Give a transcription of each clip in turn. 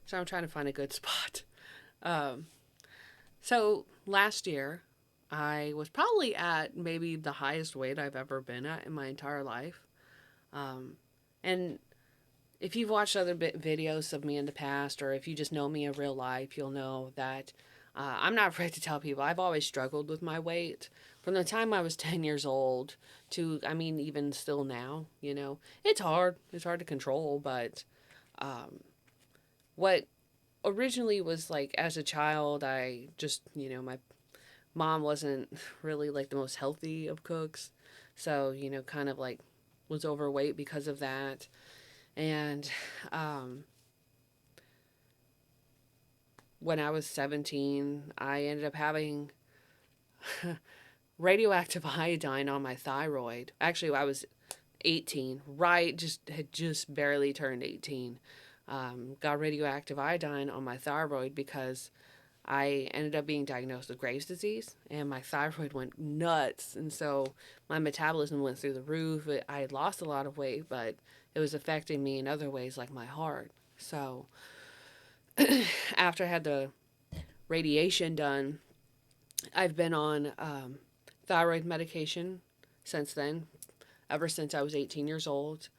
So I'm trying to find a good spot. Um, so last year, I was probably at maybe the highest weight I've ever been at in my entire life. Um, and if you've watched other videos of me in the past, or if you just know me in real life, you'll know that I'm not afraid to tell people I've always struggled with my weight from the time I was 10 years old to, I mean, even still now. It's hard. It's hard to control, but um, what originally was like as a child, I just, my mom wasn't really like the most healthy of cooks. So, kind of like was overweight because of that. And um, when I was 17, I ended up having radioactive iodine on my thyroid. Actually, I was 18, right? Just had just barely turned 18. Got radioactive iodine on my thyroid because I ended up being diagnosed with Graves' disease, and my thyroid went nuts. And so my metabolism went through the roof. I had lost a lot of weight, but it was affecting me in other ways, like my heart. So after I had the radiation done, I've been on thyroid medication since then, ever since I was 18 years old.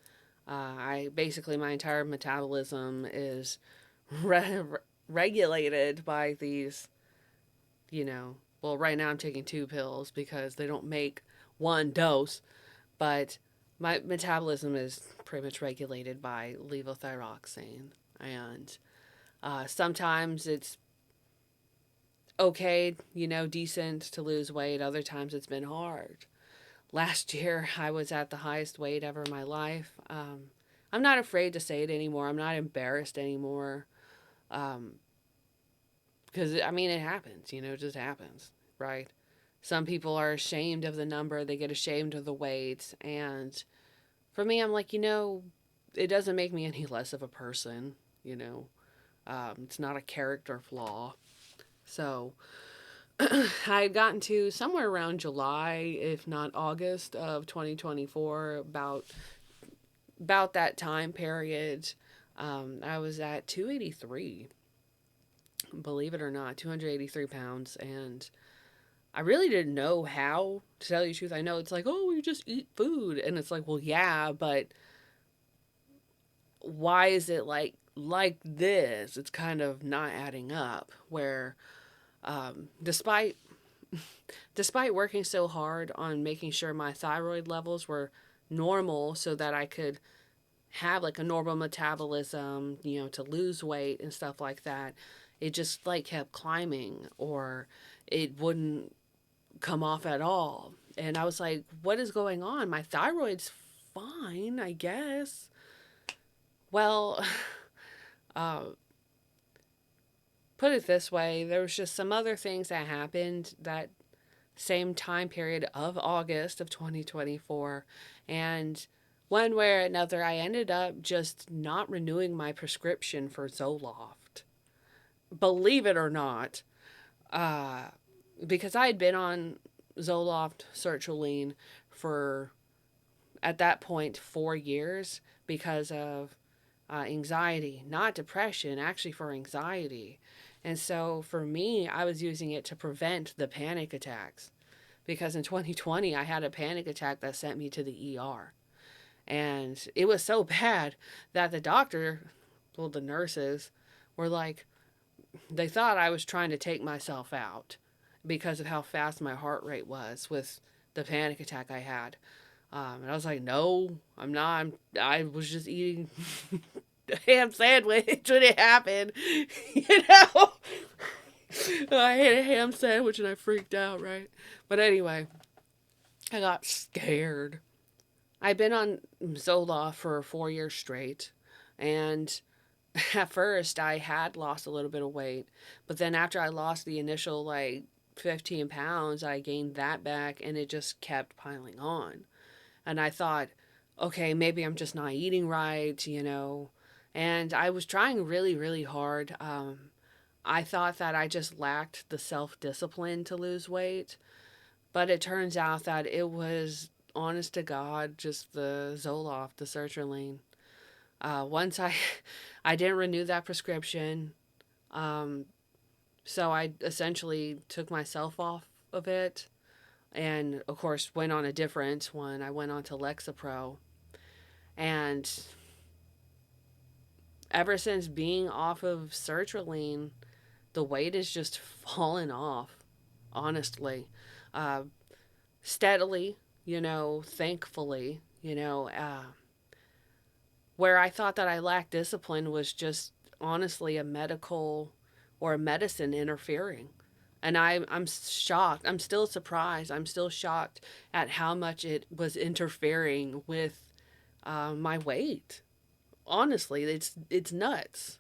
I basically, my entire metabolism is re- regulated by these, well, right now I'm taking 2 pills because they don't make one dose, but my metabolism is pretty much regulated by levothyroxine. And sometimes it's okay, decent to lose weight. Other times it's been hard. Last year, I was at the highest weight ever in my life. I'm not afraid to say it anymore. I'm not embarrassed anymore. Um, because, I mean, it happens, it just happens, right? Some people are ashamed of the number, they get ashamed of the weight. And for me, I'm like, it doesn't make me any less of a person, it's not a character flaw. So, I had gotten to somewhere around July, if not August of 2024, about that time period. I was at 283, believe it or not, 283 pounds, and I really didn't know how to tell you the truth. I know it's like, oh, you just eat food, and it's like, well, yeah, but why is it like this? It's kind of not adding up. Where despite working so hard on making sure my thyroid levels were normal so that I could have like a normal metabolism, to lose weight and stuff like that, it just like kept climbing, or it wouldn't come off at all. And I was like, what is going on? My thyroid's fine, I guess. Well, uh, put it this way, there was just some other things that happened that same time period of August of 2024. And one way or another, I ended up just not renewing my prescription for Zoloft. Believe it or not, uh, because I had been on Zoloft sertraline for, at that point, 4 years because of anxiety, not depression, actually for anxiety. And so for me, I was using it to prevent the panic attacks because in 2020 I had a panic attack that sent me to the ER. And it was so bad that the doctor, well, the nurses were like, they thought I was trying to take myself out because of how fast my heart rate was with the panic attack I had. And I was like, no, I'm not. I was just eating a ham sandwich when it happened. you know, I had a ham sandwich and I freaked out, right? But anyway, I got scared. I've been on Zoloft for 4 years straight, and at first I had lost a little bit of weight, but then after I lost the initial like 15 pounds, I gained that back, and it just kept piling on. And I thought, okay, maybe I'm just not eating right. And I was trying really, really hard. I thought that I just lacked the self discipline to lose weight, but it turns out that it was, honest to God, just the Zoloft, the sertraline. Once I, I didn't renew that prescription, um, so I essentially took myself off of it, and of course went on a different one. I went on to Lexapro, and ever since being off of sertraline, the weight has just fallen off. Honestly, uh, steadily, thankfully, where I thought that I lacked discipline was just honestly a medical or a medicine interfering. And I'm shocked. I'm still surprised. I'm still shocked at how much it was interfering with my weight. Honestly, it's nuts.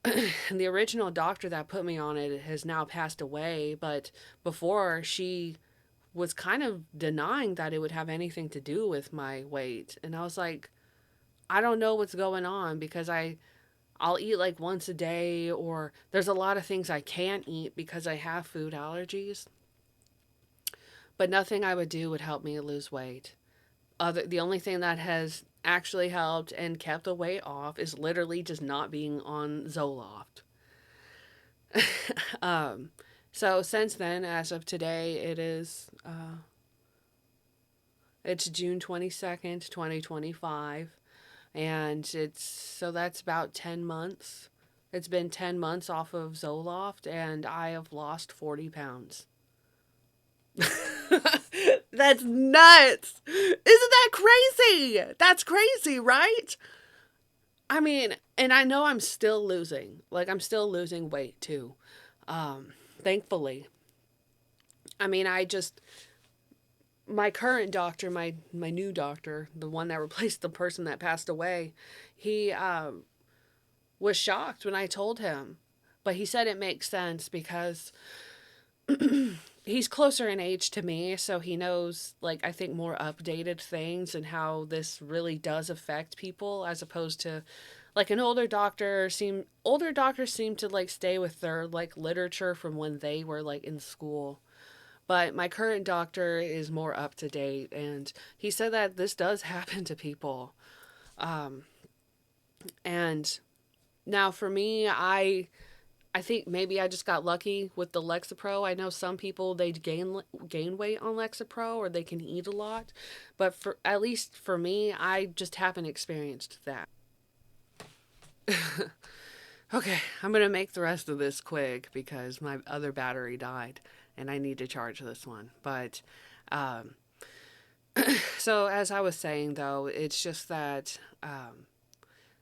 And the original doctor that put me on it has now passed away, but before she was kind of denying that it would have anything to do with my weight. And I was like, I don't know what's going on because I'll eat like once a day, or there's a lot of things I can't eat because I have food allergies. But nothing I would do would help me lose weight. The only thing that has actually helped and kept the weight off is literally just not being on Zoloft. um, so since then, as of today, it's June 22nd, 2025. And that's about 10 months. It's been 10 months off of Zoloft, and I have lost 40 pounds. That's nuts. Isn't that crazy? That's crazy, right? I mean, and I know I'm still losing. Like, I'm still losing weight too. Thankfully. I mean, my current doctor, my new doctor, the one that replaced the person that passed away, he was shocked when I told him. But he said it makes sense because he's closer in age to me, so he knows, like, I think more updated things and how this really does affect people, as opposed to like an older doctors seem to like stay with their like literature from when they were like in school. But my current doctor is more up to date, and he said that this does happen to people. Um, and now for me, I think maybe I just got lucky with the Lexapro. I know some people they gain weight on Lexapro, or they can eat a lot, but for at least for me, I just haven't experienced that. Okay, I'm gonna make the rest of this quick because my other battery died and I need to charge this one. But um, so as I was saying though, it's just that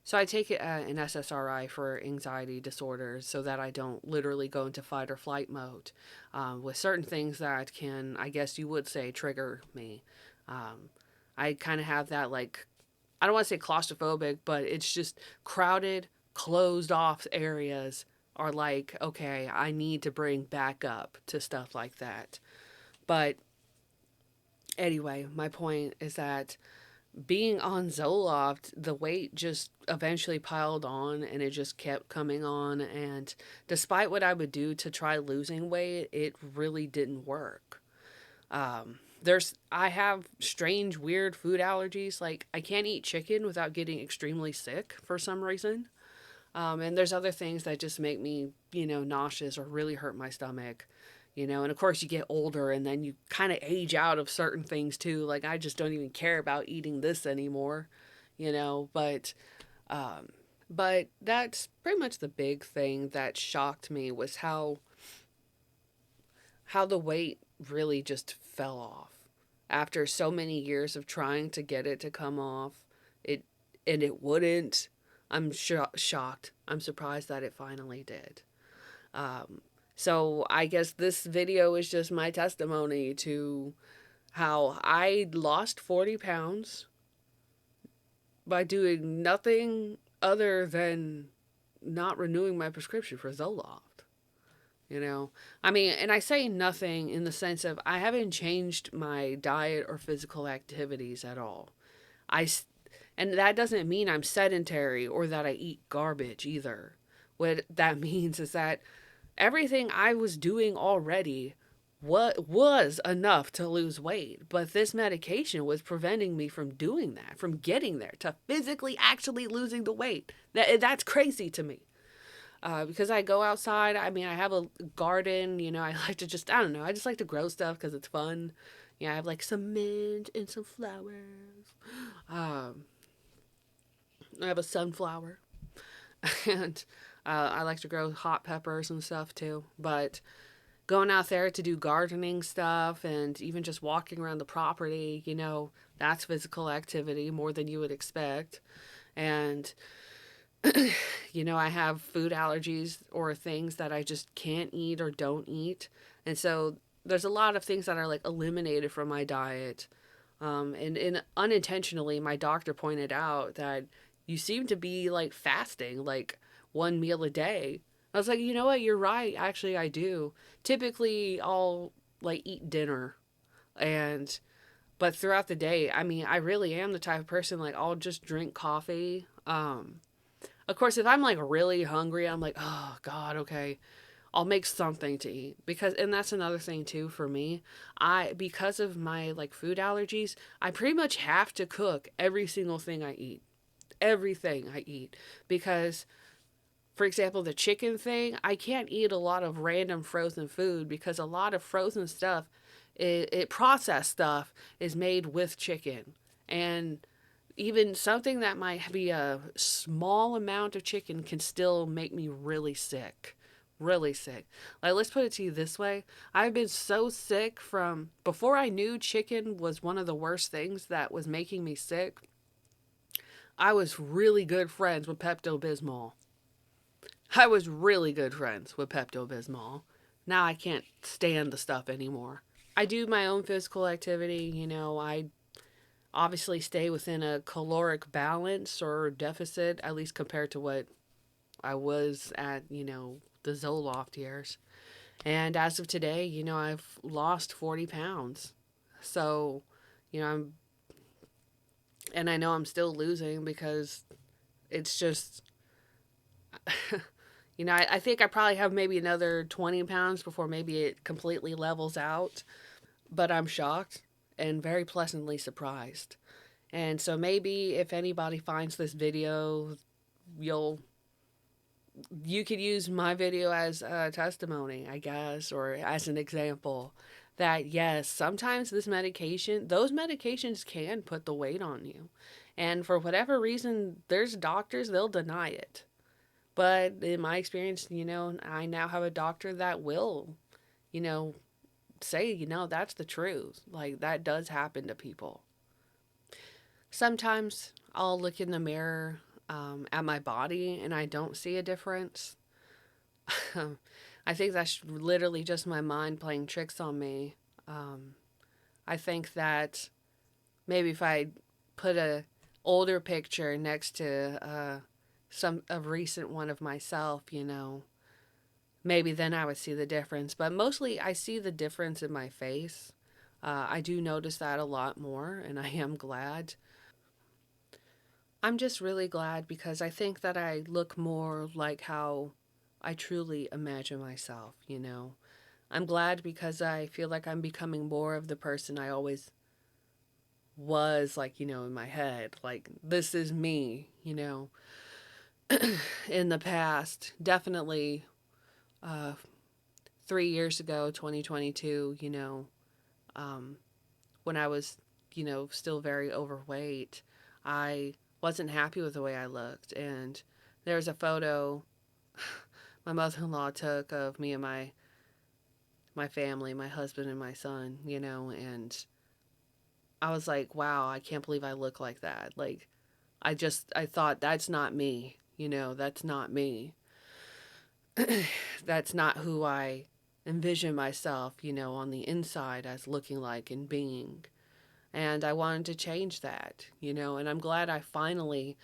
so I take an SSRI for anxiety disorders so that I don't literally go into fight or flight mode with certain things that can, I guess you would say, trigger me. Um, I kind of have that, like, I don't want to say claustrophobic, but it's just crowded, closed off areas are like, okay, I need to bring back up to stuff like that. But anyway, my point is that being on Zoloft, the weight just eventually piled on and it just kept coming on. And despite what I would do to try losing weight, it really didn't work. I have strange, weird food allergies. Like, I can't eat chicken without getting extremely sick for some reason. And there's other things that just make me, nauseous or really hurt my stomach. And of course you get older and then you kind of age out of certain things too. Like, I just don't even care about eating this anymore, but um but that's pretty much the big thing that shocked me was how the weight really just fell off after so many years of trying to get it to come off. It and it wouldn't. I'm shocked. I'm surprised that it finally did. Um, so I guess this video is just my testimony to how I lost 40 pounds by doing nothing other than not renewing my prescription for Zoloft. I mean, and I say nothing in the sense of I haven't changed my diet or physical activities at all. I, and that doesn't mean I'm sedentary or that I eat garbage either. What that means is that everything I was doing already what was enough to lose weight, but this medication was preventing me from doing that, from getting there to physically actually losing the weight. That's crazy to me. Because I go outside. I mean, I have a garden. I like to just, I don't know, I just like to grow stuff because it's fun. Yeah, I have like some mint and some flowers. Um, I have a sunflower, and I like to grow hot peppers and stuff too. But going out there to do gardening stuff and even just walking around the property, that's physical activity more than you would expect. And I have food allergies or things that I just can't eat or don't eat. And so there's a lot of things that are like eliminated from my diet. And unintentionally, my doctor pointed out that you seem to be like fasting, like one meal a day. I was like, you know what? You're right. Actually, I do. Typically, I'll like eat dinner and but throughout the day, I mean, I really am the type of person like I'll just drink coffee. Of course, if I'm like really hungry, I'm like, oh God, okay, I'll make something to eat and that's another thing too for me. Because of my like food allergies, I pretty much have to cook every single thing I eat, everything I eat, because for example, the chicken thing, I can't eat a lot of random frozen food because a lot of frozen stuff, processed stuff, is made with chicken. And even something that might be a small amount of chicken can still make me really sick. Really sick. Like, let's put it to you this way. I've been so sick from before I knew chicken was one of the worst things that was making me sick. I was really good friends with Pepto Bismol. I was really good friends with Pepto Bismol. Now I can't stand the stuff anymore. I do my own physical activity. I obviously stay within a caloric balance or deficit, at least compared to what I was at, the Zoloft years. And as of today, I've lost 40 pounds. So, I'm, and I know I'm still losing because it's just, I think I probably have maybe another 20 pounds before maybe it completely levels out. But I'm shocked and very pleasantly surprised. And so maybe if anybody finds this video, you'll you could use my video as a testimony, I guess, or as an example that yes, sometimes those medications can put the weight on you. And for whatever reason, there's doctors, they'll deny it. But in my experience, I now have a doctor that will, you know, say, that's the truth. Like, that does happen to people. Sometimes I'll look in the mirror at my body and I don't see a difference. I think that's literally just my mind playing tricks on me. Um, I think that maybe if I put a older picture next to a recent one of myself, maybe then I would see the difference. But mostly I see the difference in my face. I do notice that a lot more, and I am glad. I'm just really glad because I think that I look more like how I truly imagine myself. I'm glad because I feel like I'm becoming more of the person I always was, like, in my head. Like, this is me. In the past. Definitely 3 years ago, 2022, um, when I was, still very overweight, I wasn't happy with the way I looked. And there's a photo my mother-in-law took of me and my family, my husband and my son, and I was like, wow, I can't believe I look like that. Like, I thought that's not me, that's not me. That's not who I envision myself, on the inside as looking like and being. And I wanted to change that, and I'm glad I finally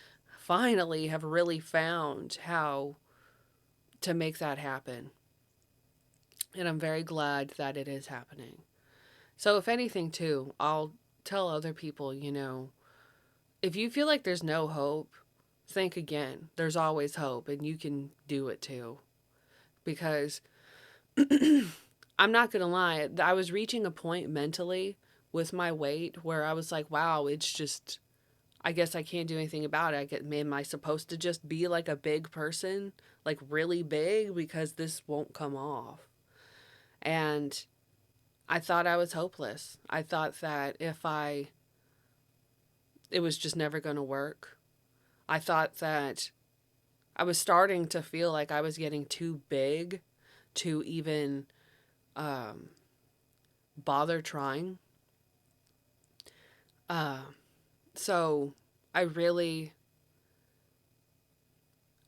have really found how to make that happen. And I'm very glad that it is happening. So, if anything, too, I'll tell other people, if you feel like there's no hope, think again. There's always hope, and you can do it too. Because I'm not going to lie, I was reaching a point mentally with my weight where I was like, wow, it's just, I guess I can't do anything about it. Am I supposed to just be like a big person, like really big, because this won't come off? And I thought I was hopeless. I thought that it was just never going to work. I thought that I was starting to feel like I was getting too big to even um, bother trying. Uh, so I really,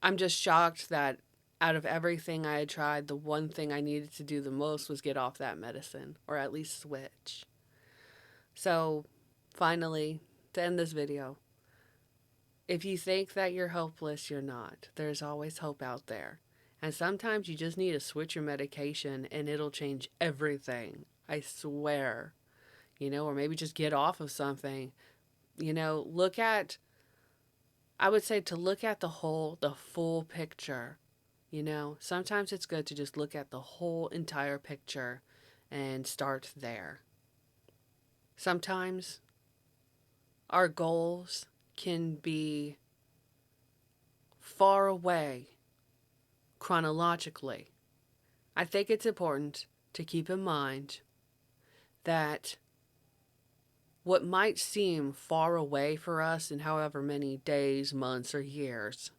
I'm just shocked that out of everything I had tried, the one thing I needed to do the most was get off that medicine, or at least switch. So finally, to end this video, if you think that you're hopeless, you're not. There's always hope out there. And sometimes you just need to switch your medication and it'll change everything. I swear. Or maybe just get off of something. Look at, I would say to look at the full picture. Sometimes it's good to just look at the whole entire picture and start there. Sometimes our goals can be far away chronologically. I think it's important to keep in mind that what might seem far away for us in however many days, months, or years,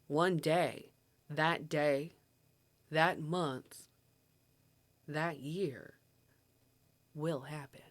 one day, that month, that year will happen.